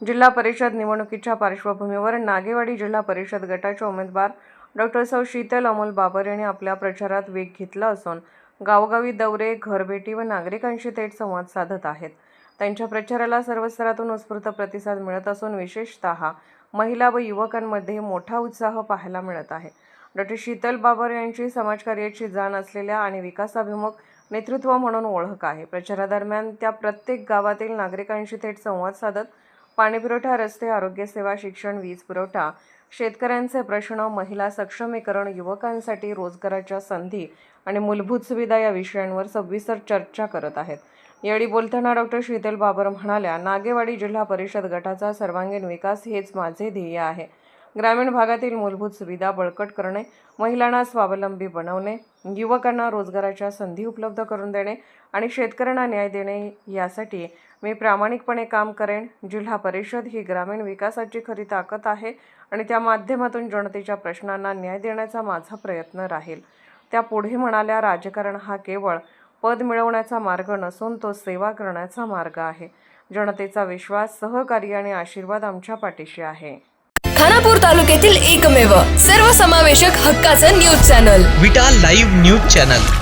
जिल्हा परिषद निवडणुकीच्या पार्श्वभूमीवर नागेवाडी जिल्हा परिषद गटाचे उमेदवार डॉ. सौ शीतल अमोल बाबर यांनी आपल्या प्रचारात वेग घेतला असून गावोगावी दौरे, घरभेटी व नागरिकांशी थेट संवाद साधत आहेत. त्यांच्या प्रचाराला सर्व स्तरातून उत्स्फूर्त प्रतिसाद मिळत असून विशेषतः महिला व युवकांमध्ये मोठा उत्साह पाहायला मिळत आहे. डॉ. शीतल बाबर यांची समाजकार्याची जाण असलेल्या आणि विकासाभिमुख नेतृत्व म्हणून ओळख आहे. प्रचारादरम्यान त्या प्रत्येक गावातील नागरिकांशी थेट संवाद साधत पाणीपुरवठा, रस्ते, आरोग्यसेवा, शिक्षण, वीज पुरवठा, शेतकऱ्यांचे प्रश्न, महिला सक्षमीकरण, युवकांसाठी रोजगाराच्या संधी आणि मूलभूत सुविधा या विषयांवर सविस्तर चर्चा करत आहेत. यावेळी बोलताना डॉ. शीतल बाबर म्हणाल्या, नागेवाडी जिल्हा परिषद गटाचा सर्वांगीण विकास हेच माझे ध्येय आहे. ग्रामीण भागातील मूलभूत सुविधा बळकट करणे, महिलांना स्वावलंबी बनवणे, युवकांना रोजगाराच्या संधी उपलब्ध करून देणे आणि शेतकऱ्यांना न्याय देणे यासाठी मी प्रामाणिकपणे काम करेन. जिल्हा परिषद ही ग्रामीण विकासाची खरी ताकद आहे आणि त्या माध्यमातून जनतेच्या प्रश्नांना न्याय देण्याचा माझा प्रयत्न राहील. त्या पुढे म्हणाल्या, राजकारण हा केवळ पद मिळवण्याचा मार्ग नसून तो सेवा करण्याचा मार्ग आहे. जनतेचा विश्वास, सहकार्य आणि आशीर्वाद आमच्या पाठीशी आहे. खानापूर तालुक्यातील एकमेव सर्वसमावेशक हक्काचं न्यूज चॅनल विटा लाईव्ह न्यूज चॅनल.